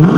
Welcome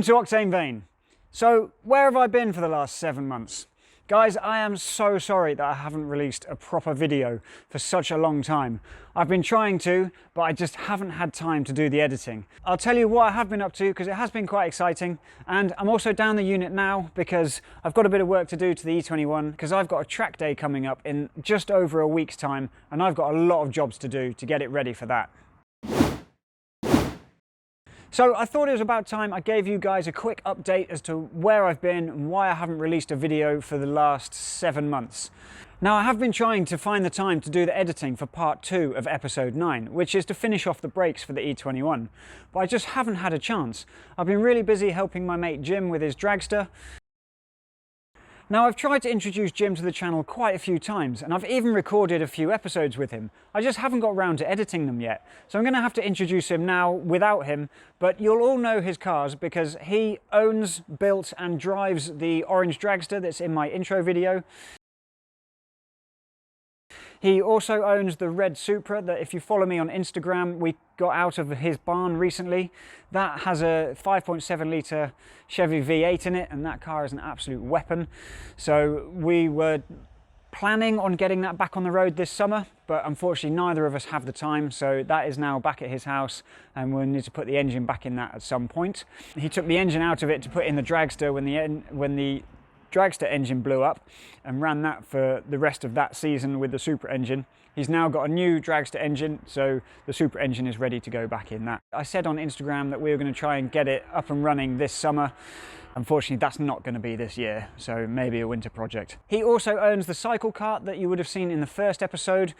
to Octane Vein. So, where have I been for the last 7 months? Guys, I am so sorry that I haven't released a proper video for such a long time. I've been trying to, but I just haven't had time to do the editing. I'll tell you what I have been up to because it has been quite exciting, and I'm also down the unit now because I've got a bit of work to do to the E21 because I've got a track day coming up in just over a week's time, and I've got a lot of jobs to do to get it ready for that. So I thought it was about time I gave you guys a quick update as to where I've been and why I haven't released a video for the last 7 months. Now, I have been trying to find the time to do the editing for part 2 of episode 9, which is to finish off the brakes for the E21, but I just haven't had a chance. I've been really busy helping my mate Jim with his dragster. Now, I've tried to introduce Jim to the channel quite a few times, and I've even recorded a few episodes with him. I just haven't got round to editing them yet, so I'm going to have to introduce him now without him, but you'll all know his cars because he owns, built and drives the orange dragster that's in my intro video. He also owns the red Supra that, if you follow me on Instagram, we got out of his barn recently. That has a 5.7 litre Chevy V8 in it, and that car is an absolute weapon. So we were planning on getting that back on the road this summer, but unfortunately neither of us have the time, so that is now back at his house, and we'll need to put the engine back in that at some point. He took the engine out of it to put in the dragster when the dragster engine blew up, and ran that for the rest of that season with the Supra engine. He's now got a new dragster engine, so the Supra engine is ready to go back in that. I said on Instagram that we were going to try and get it up and running this summer. Unfortunately, that's not going to be this year, so maybe a winter project. He also owns the cycle cart that you would have seen in the first episode.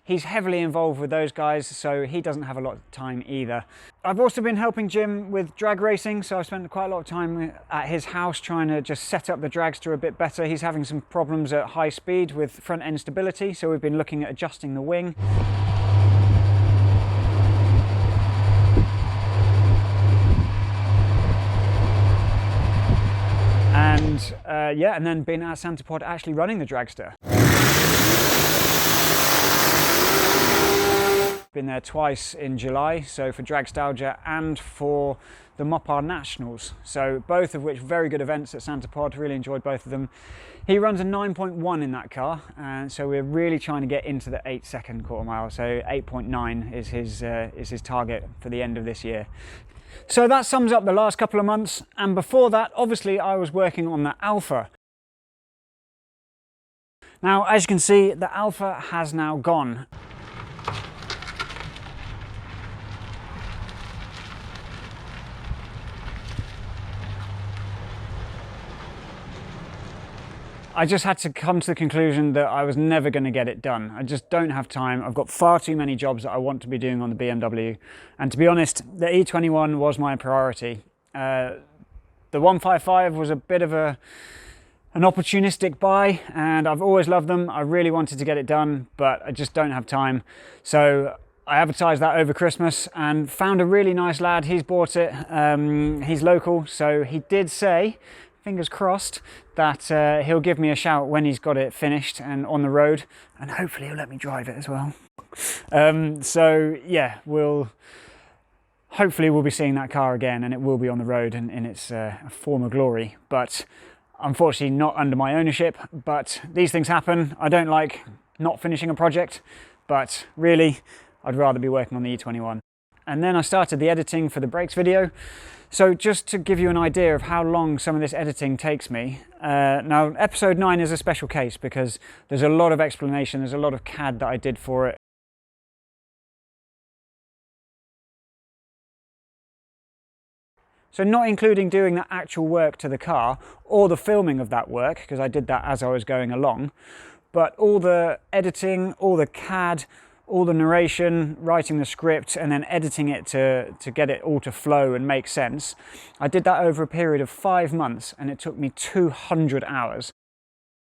He's heavily involved with those guys, so he doesn't have a lot of time either. I've also been helping Jim with drag racing, so I've spent quite a lot of time at his house trying to just set up the dragster a bit better. He's having some problems at high speed with front end stability, so we've been looking at adjusting the wing. And yeah, and then been at Santa Pod actually running the dragster. Been there twice in July, so for Dragstalgia and for the Mopar Nationals, so both of which very good events at Santa Pod. Really enjoyed both of them. He runs a 9.1 in that car, and so we're really trying to get into the 8-second quarter mile, so 8.9 is his target for the end of this year. So that sums up the last couple of months, and before that obviously I was working on the Alfa. Now, as you can see, the Alfa has now gone. I just had to come to the conclusion that I was never going to get it done. I just don't have time. I've got far too many jobs that I want to be doing on the BMW. And to be honest, the E21 was my priority. The 155 was a bit of an opportunistic buy, and I've always loved them. I really wanted to get it done, but I just don't have time. So I advertised that over Christmas and found a really nice lad. He's bought it. He's local, so he did say, fingers crossed, that he'll give me a shout when he's got it finished and on the road, and hopefully he'll let me drive it as well. So yeah, hopefully we'll be seeing that car again, and it will be on the road in its former glory, but unfortunately not under my ownership. But these things happen. I don't like not finishing a project, but really I'd rather be working on the E21. And then I started the editing for the brakes video. So just to give you an idea of how long some of this editing takes me, now episode 9 is a special case because there's a lot of explanation, there's a lot of CAD that I did for it. So not including doing the actual work to the car or the filming of that work, because I did that as I was going along, but all the editing, all the CAD, all the narration, writing the script, and then editing it to get it all to flow and make sense. I did that over a period of 5 months, and it took me 200 hours.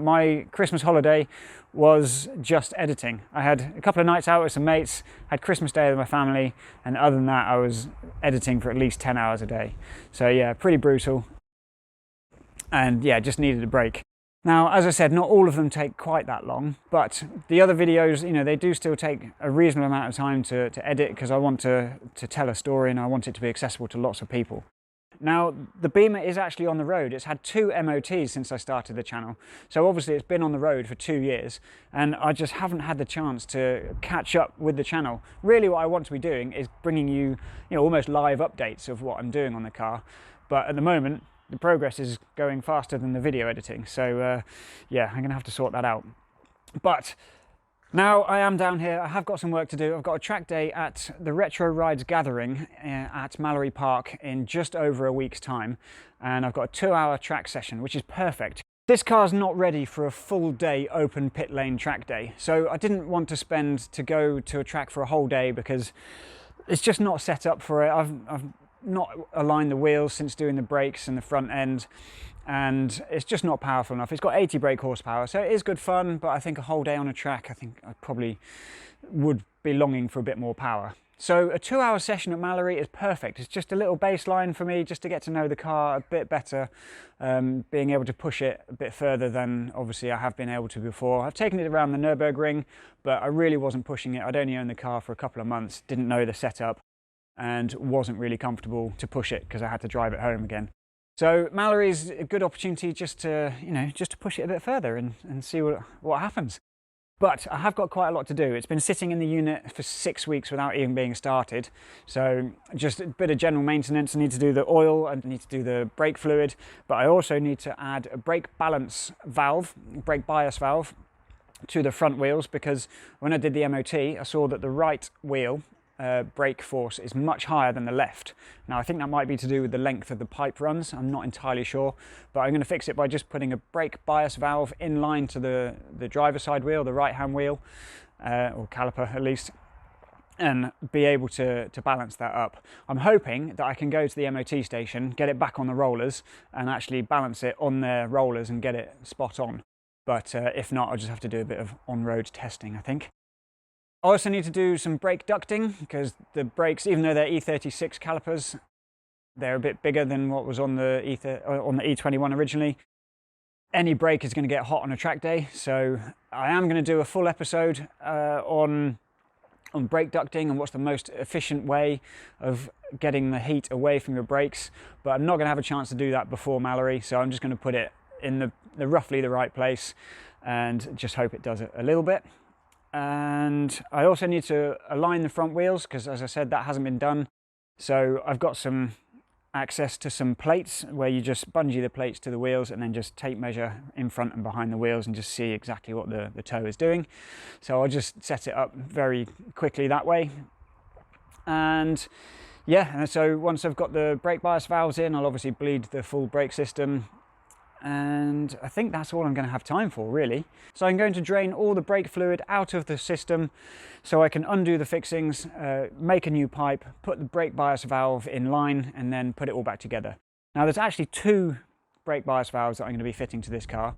My Christmas holiday was just editing. I had a couple of nights out with some mates, had Christmas Day with my family, and other than that I was editing for at least 10 hours a day. So yeah, pretty brutal. And yeah, just needed a break. Now, as I said, not all of them take quite that long, but the other videos, you know, they do still take a reasonable amount of time to edit, because I want to tell a story and I want it to be accessible to lots of people. Now, the Beamer is actually on the road. It's had 2 MOTs since I started the channel. So obviously it's been on the road for 2 years, and I just haven't had the chance to catch up with the channel. Really what I want to be doing is bringing you, almost live updates of what I'm doing on the car. But at the moment, the progress is going faster than the video editing. So yeah, I'm gonna have to sort that out. But now I am down here. I have got some work to do. I've got a track day at the Retrorides Gathering at Mallory Park in just over a week's time. And I've got a 2-hour track session, which is perfect. This car's not ready for a full day open pit lane track day. So I didn't want to go to a track for a whole day because it's just not set up for it. I've not aligned the wheels since doing the brakes and the front end, and it's just not powerful enough. It's got 80 brake horsepower, so it is good fun, but I think a whole day on a track, I think I probably would be longing for a bit more power. So a 2-hour session at Mallory is perfect. It's just a little baseline for me, just to get to know the car a bit better, being able to push it a bit further than obviously I have been able to before. I've taken it around the Nürburgring, but I really wasn't pushing it. I'd only owned the car for a couple of months, didn't know the setup, and wasn't really comfortable to push it because I had to drive it home again. So Mallory's a good opportunity just to, just to push it a bit further and see what happens. But I have got quite a lot to do. It's been sitting in the unit for 6 weeks without even being started. So just a bit of general maintenance. I need to do the oil, I need to do the brake fluid, but I also need to add a brake balance valve, brake bias valve to the front wheels, because when I did the MOT, I saw that the right wheel brake force is much higher than the left. Now I think that might be to do with the length of the pipe runs. I'm not entirely sure, but I'm going to fix it by just putting a brake bias valve in line to the driver's side wheel, the right hand wheel, or caliper at least, and be able to balance that up. I'm hoping that I can go to the MOT station, get it back on the rollers, and actually balance it on their rollers and get it spot on. But if not, I'll just have to do a bit of on-road testing, I think. I also need to do some brake ducting, because the brakes, even though they're E36 calipers, they're a bit bigger than what was on the E21 originally. Any brake is going to get hot on a track day, so I am going to do a full episode on brake ducting and what's the most efficient way of getting the heat away from your brakes. But I'm not going to have a chance to do that before Mallory, so I'm just going to put it in the roughly the right place and just hope it does it a little bit. And I also need to align the front wheels, because as I said, that hasn't been done. So I've got some access to some plates where you just bungee the plates to the wheels and then just tape measure in front and behind the wheels and just see exactly what the toe is doing. So I'll just set it up very quickly that way. And yeah, and so once I've got the brake bias valves in, I'll obviously bleed the full brake system. And I think that's all I'm going to have time for, really. So I'm going to drain all the brake fluid out of the system so I can undo the fixings, make a new pipe, put the brake bias valve in line, and then put it all back together. Now there's actually 2 brake bias valves that I'm going to be fitting to this car.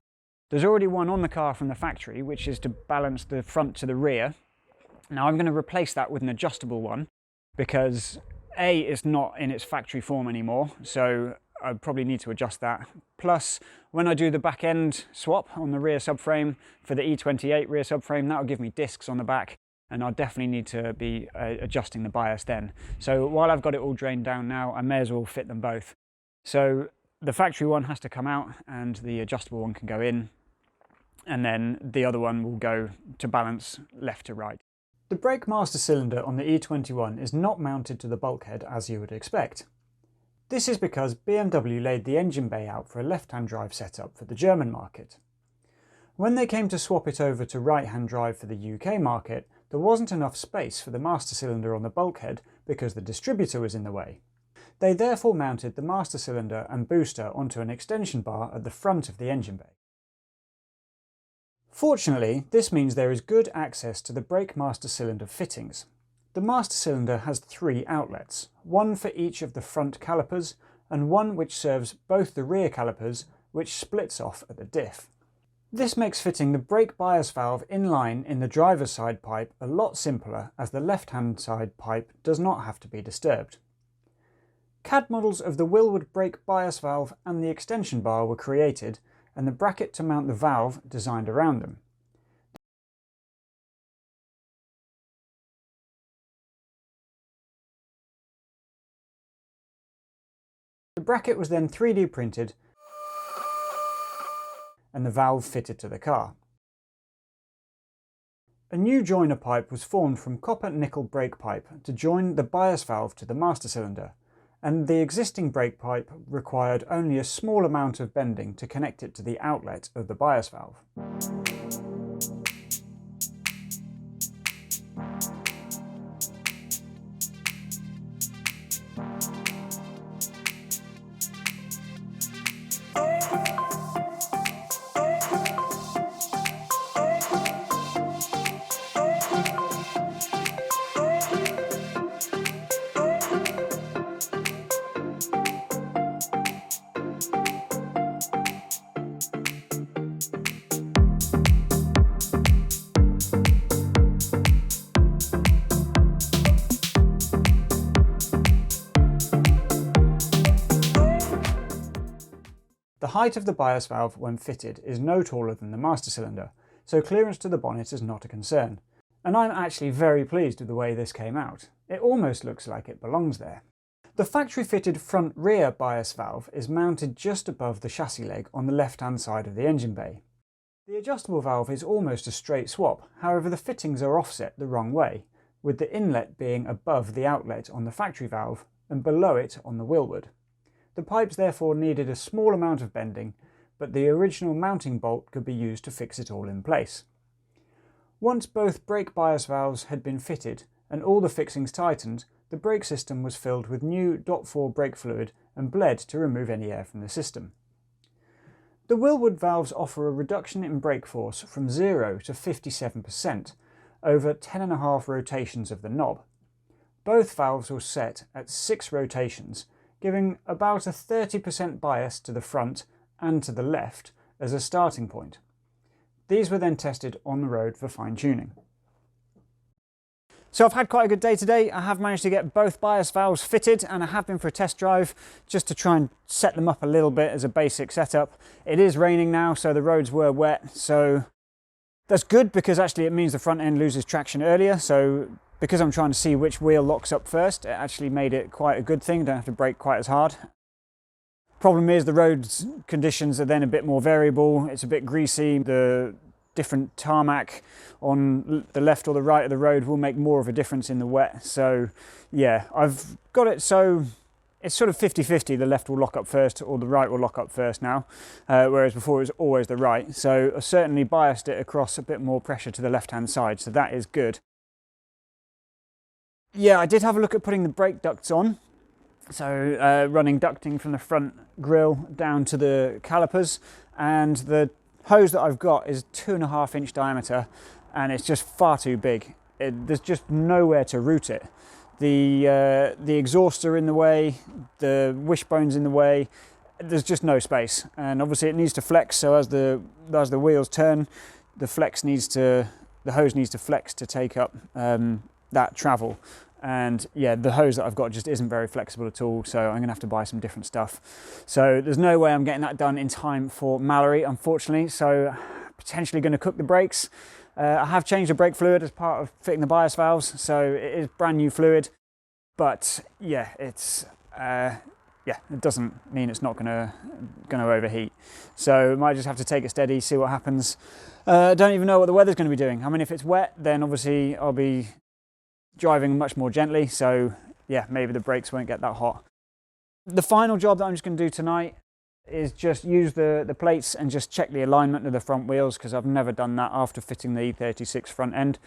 There's already one on the car from the factory, which is to balance the front to the rear. Now I'm going to replace that with an adjustable one, because A, it's not in its factory form anymore, so I probably need to adjust that. Plus, when I do the back end swap on the rear subframe for the E28 rear subframe, that'll give me discs on the back, and I'll definitely need to be adjusting the bias then. So while I've got it all drained down now, I may as well fit them both. So the factory one has to come out and the adjustable one can go in, and then the other one will go to balance left to right. The brake master cylinder on the E21 is not mounted to the bulkhead as you would expect. This is because BMW laid the engine bay out for a left-hand drive setup for the German market. When they came to swap it over to right-hand drive for the UK market, there wasn't enough space for the master cylinder on the bulkhead because the distributor was in the way. They therefore mounted the master cylinder and booster onto an extension bar at the front of the engine bay. Fortunately, this means there is good access to the brake master cylinder fittings. The master cylinder has 3 outlets, one for each of the front calipers and one which serves both the rear calipers, which splits off at the diff. This makes fitting the brake bias valve in line in the driver's side pipe a lot simpler, as the left-hand side pipe does not have to be disturbed. CAD models of the wheelwood brake bias valve and the extension bar were created, and the bracket to mount the valve designed around them. The bracket was then 3D printed and the valve fitted to the car. A new joiner pipe was formed from copper nickel brake pipe to join the bias valve to the master cylinder, and the existing brake pipe required only a small amount of bending to connect it to the outlet of the bias valve. The height of the bias valve when fitted is no taller than the master cylinder, so clearance to the bonnet is not a concern. And I'm actually very pleased with the way this came out. It almost looks like it belongs there. The factory-fitted front-rear bias valve is mounted just above the chassis leg on the left-hand side of the engine bay. The adjustable valve is almost a straight swap, however the fittings are offset the wrong way, with the inlet being above the outlet on the factory valve and below it on the wheelwood. The pipes therefore needed a small amount of bending, but the original mounting bolt could be used to fix it all in place. Once both brake bias valves had been fitted and all the fixings tightened, the brake system was filled with new DOT4 brake fluid and bled to remove any air from the system. The wheelwood valves offer a reduction in brake force from 0 to 57% over 10.5 rotations of the knob. Both valves were set at 6 rotations, giving about a 30% bias to the front and to the left as a starting point. These were then tested on the road for fine-tuning. So I've had quite a good day today. I have managed to get both bias valves fitted, and I have been for a test drive just to try and set them up a little bit as a basic setup. It is raining now, so the roads were wet, so that's good because actually it means the front end loses traction earlier. So because I'm trying to see which wheel locks up first, it actually made it quite a good thing. Don't have to brake quite as hard. Problem is the road conditions are then a bit more variable. It's a bit greasy. The different tarmac on the left or the right of the road will make more of a difference in the wet. So yeah, I've got it so it's sort of 50-50. The left will lock up first or the right will lock up first now, whereas before it was always the right. So I certainly biased it across a bit more pressure to the left-hand side, so that is good. Yeah, I did have a look at putting the brake ducts on. So running ducting from the front grille down to the calipers, and the hose that I've got is 2.5 inch diameter and it's just far too big. There's just nowhere to route it. The exhausts are in the way, the wishbone's in the way, there's just no space, and obviously it needs to flex, so as the wheels turn, the hose needs to flex to take up that travel. And yeah, the hose that I've got just isn't very flexible at all, so I'm gonna have to buy some different stuff. So there's no way I'm getting that done in time for Mallory, unfortunately, so potentially gonna cook the brakes. I have changed the brake fluid as part of fitting the bias valves, so it is brand new fluid, but yeah, it doesn't mean it's not gonna overheat. So might just have to take it steady, see what happens. Don't even know what the weather's gonna be doing. I mean, if it's wet, then obviously I'll be driving much more gently, so yeah, maybe the brakes won't get that hot. The final job that I'm just going to do tonight is just use the plates and just check the alignment of the front wheels, because I've never done that after fitting the E36 front end.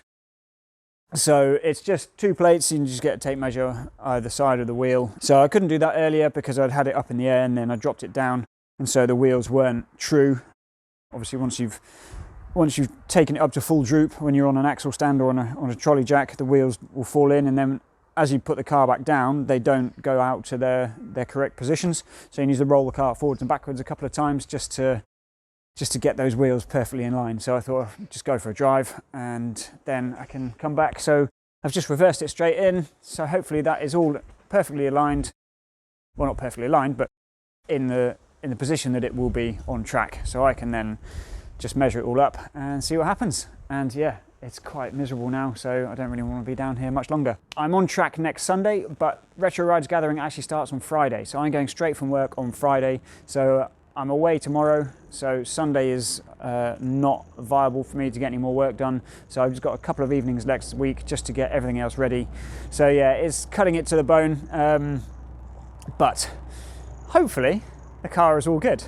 So it's just 2 plates, you can just get a tape measure either side of the wheel. So I couldn't do that earlier because I'd had it up in the air and then I dropped it down, and so the wheels weren't true. Obviously once you've taken it up to full droop, when you're on an axle stand or on a trolley jack, the wheels will fall in, and then as you put the car back down, they don't go out to their correct positions. So you need to roll the car forwards and backwards a couple of times just to just to get those wheels perfectly in line. So I thought I'd just go for a drive and then I can come back. So I've just reversed it straight in. So hopefully that is all perfectly aligned. Well, not perfectly aligned, but in the position that it will be on track. So I can then just measure it all up and see what happens. And yeah, it's quite miserable now, so I don't really want to be down here much longer. I'm on track next Sunday, but Retrorides Gathering actually starts on Friday. So I'm going straight from work on Friday. So I'm away tomorrow, so Sunday is not viable for me to get any more work done. So I've just got a couple of evenings next week just to get everything else ready. So yeah, it's cutting it to the bone, but hopefully the car is all good.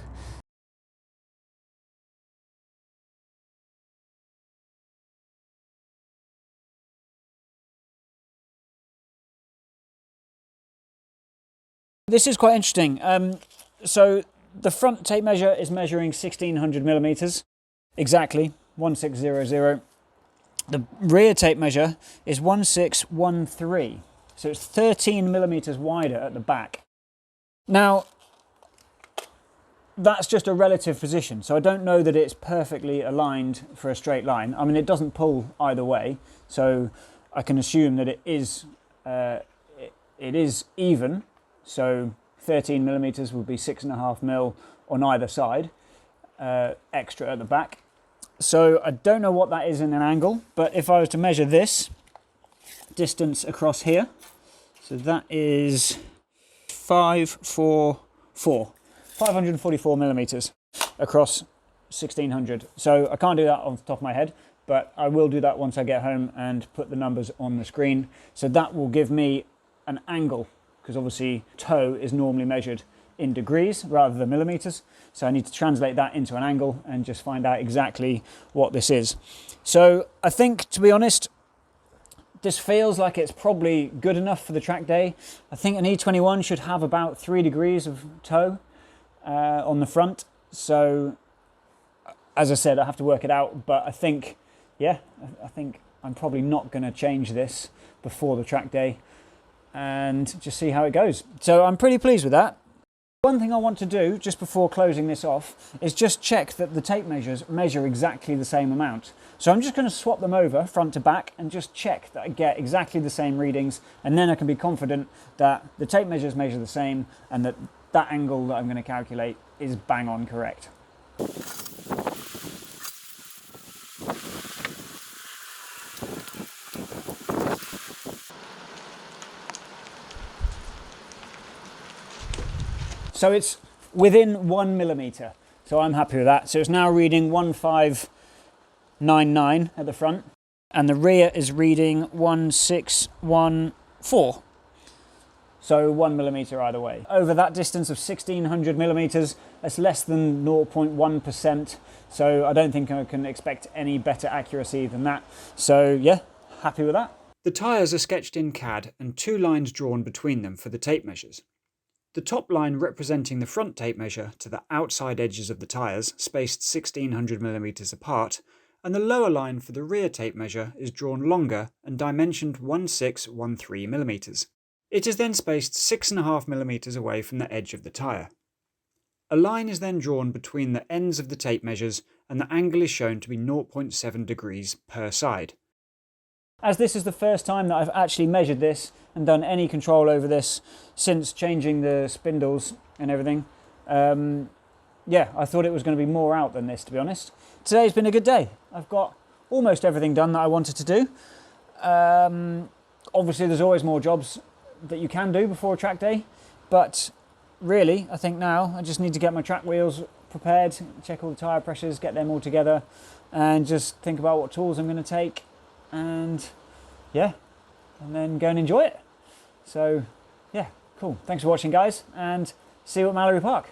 This is quite interesting. So the front tape measure is measuring 1600 millimeters, exactly 1600. The rear tape measure is 1613, so it's 13 millimeters wider at the back. Now, that's just a relative position, so I don't know that it's perfectly aligned for a straight line. I mean, it doesn't pull either way, so I can assume that it is even. So 13 millimeters would be 6.5 mil on either side, extra at the back. So I don't know what that is in an angle, but if I was to measure this distance across here, so that is 544 millimeters across 1600. So I can't do that off the top of my head, but I will do that once I get home and put the numbers on the screen. So that will give me an angle, because obviously toe is normally measured in degrees rather than millimeters. So I need to translate that into an angle and just find out exactly what this is. So I think, to be honest, this feels like it's probably good enough for the track day. I think an E21 should have about 3 degrees of toe on the front. So as I said, I have to work it out, but I think, yeah, I think I'm probably not going to change this before the track day and just see how it goes. So I'm pretty pleased with that. One thing I want to do just before closing this off is just check that the tape measures measure exactly the same amount. So I'm just going to swap them over front to back and just check that I get exactly the same readings, and then I can be confident that the tape measures measure the same and that that angle that I'm going to calculate is bang on correct. So it's within 1 millimeter, so I'm happy with that. So it's now reading 1599 at the front, and the rear is reading 1614. So 1 millimeter either way. Over that distance of 1600 millimeters, that's less than 0.1%. So I don't think I can expect any better accuracy than that. So yeah, happy with that. The tyres are sketched in CAD and 2 lines drawn between them for the tape measures. The top line representing the front tape measure to the outside edges of the tyres, spaced 1600 millimeters apart, and the lower line for the rear tape measure is drawn longer and dimensioned 1613 millimeters. It is then spaced 6.5 millimeters away from the edge of the tyre. A line is then drawn between the ends of the tape measures, and the angle is shown to be 0.7 degrees per side. As this is the first time that I've actually measured this and done any control over this since changing the spindles and everything, yeah, I thought it was going to be more out than this, to be honest. Today's been a good day. I've got almost everything done that I wanted to do. Obviously, there's always more jobs that you can do before a track day, but really, I think now I just need to get my track wheels prepared, check all the tyre pressures, get them all together, and just think about what tools I'm going to take, and yeah, and then go and enjoy it. So yeah, cool. Thanks for watching, guys, and see you at Mallory Park.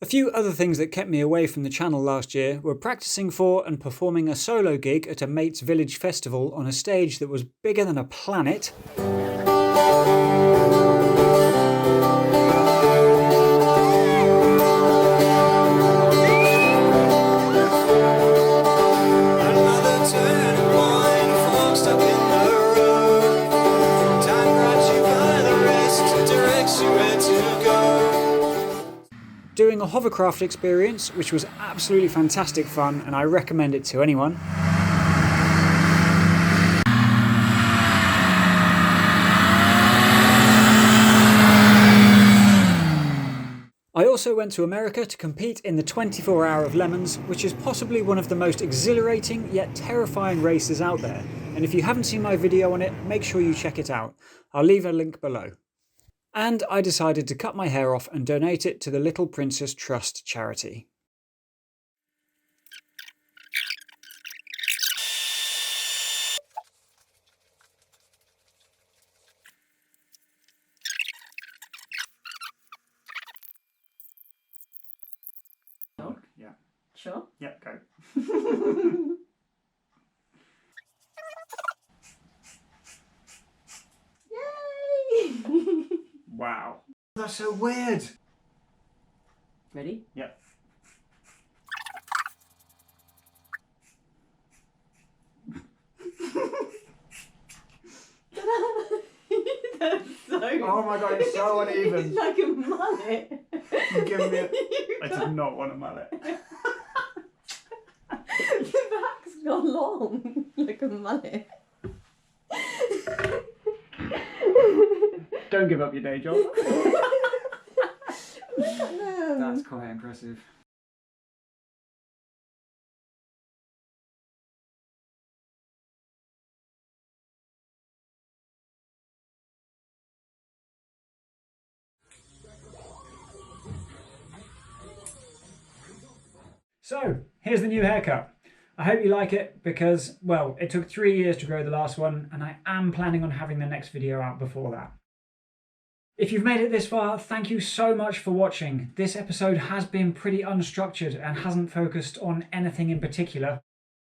few other things that kept me away from the channel last year were practicing for and performing a solo gig at a mate's village festival on a stage that was bigger than a planet. Doing a hovercraft experience, which was absolutely fantastic fun, and I recommend it to anyone. I also went to America to compete in the 24 Hour of Lemons, which is possibly one of the most exhilarating yet terrifying races out there. And if you haven't seen my video on it, make sure you check it out. I'll leave a link below. And I decided to cut my hair off and donate it to the Little Princess Trust charity. Yeah. Sure? Yeah, go. Yay! Wow. That's so weird. Ready? Yep. That's so... Oh my god, it's so uneven. It's like a mullet. You're giving me a... I did not want a mullet. The back's gone long, like a mullet. Don't give up your day job. Look at them. That's quite impressive. So, here's the new haircut. I hope you like it because, well, it took 3 years to grow the last one, and I am planning on having the next video out before that. If you've made it this far, thank you so much for watching. This episode has been pretty unstructured and hasn't focused on anything in particular,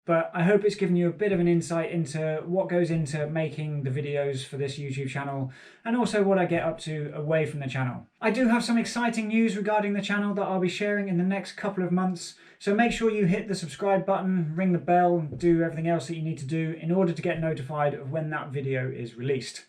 but I hope it's given you a bit of an insight into what goes into making the videos for this YouTube channel and also what I get up to away from the channel. I do have some exciting news regarding the channel that I'll be sharing in the next couple of months, so make sure you hit the subscribe button, ring the bell, do everything else that you need to do in order to get notified of when that video is released.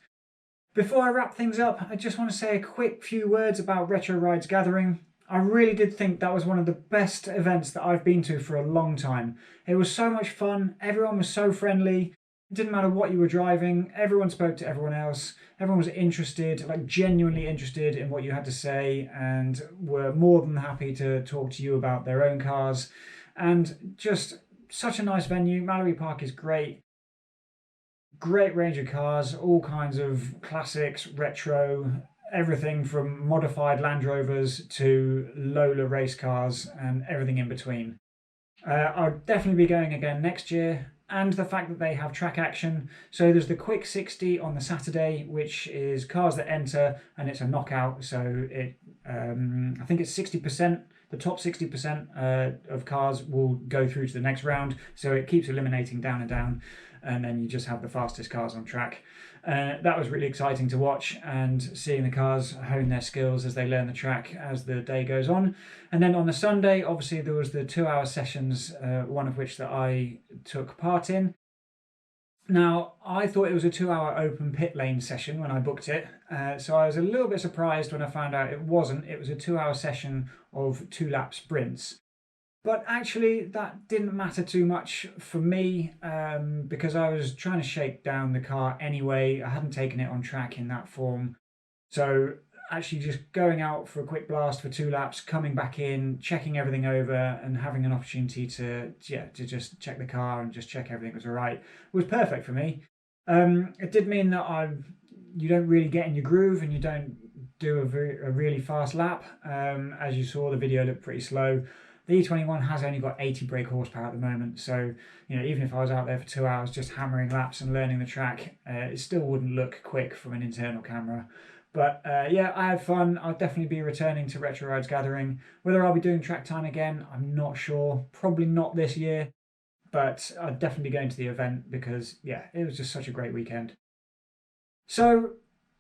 Before I wrap things up, I just want to say a quick few words about Retrorides Gathering. I really did think that was one of the best events that I've been to for a long time. It was so much fun, everyone was so friendly, it didn't matter what you were driving, everyone spoke to everyone else, everyone was interested, like genuinely interested in what you had to say and were more than happy to talk to you about their own cars. And just such a nice venue. Mallory Park is great. Great range of cars, all kinds of classics, retro, everything from modified Land Rovers to Lola race cars and everything in between. I'll definitely be going again next year, and the fact that they have track action. So there's the Quick 60 on the Saturday, which is cars that enter and it's a knockout. So it, I think it's 60%. The top 60% of cars will go through to the next round. So it keeps eliminating down and down, and then you just have the fastest cars on track. That was really exciting to watch, and seeing the cars hone their skills as they learn the track as the day goes on. And then on the Sunday, obviously there was the 2 hour sessions, one of which that I took part in. Now, I thought it was a 2 hour open pit lane session when I booked it, so I was a little bit surprised when I found out it wasn't. It was a 2 hour session of 2 lap sprints. But actually, that didn't matter too much for me because I was trying to shake down the car anyway. I hadn't taken it on track in that form. So actually just going out for a quick blast for 2 laps, coming back in, checking everything over and having an opportunity to just check the car and just check everything was all right was perfect for me. It did mean that you don't really get in your groove and you don't do a really fast lap. As you saw, the video looked pretty slow. The E21 has only got 80 brake horsepower at the moment, so even if I was out there for 2 hours just hammering laps and learning the track, it still wouldn't look quick from an internal camera. But yeah, I had fun. I'll definitely be returning to Retrorides Gathering. Whether I'll be doing track time again, I'm not sure. Probably not this year, but I'll definitely be going to the event because, yeah, it was just such a great weekend. So,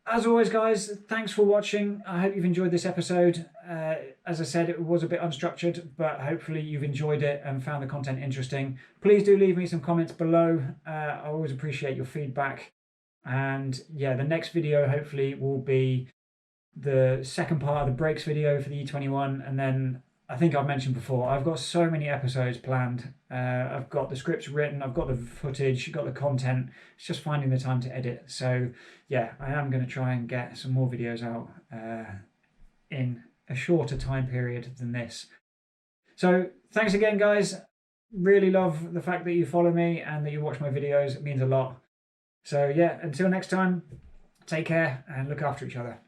as always, guys, thanks for watching. I hope you've enjoyed this episode. As I said, it was a bit unstructured, but hopefully you've enjoyed it and found the content interesting. Please do leave me some comments below. I always appreciate your feedback. And yeah, the next video hopefully will be the second part of the brakes video for the E21. And then I think I've mentioned before, I've got so many episodes planned. I've got the scripts written, I've got the footage, got the content. It's just finding the time to edit. So yeah, I am going to try and get some more videos out in a shorter time period than this. So thanks again, guys. Really love the fact that you follow me and that you watch my videos. It means a lot. So yeah, until next time, take care and look after each other.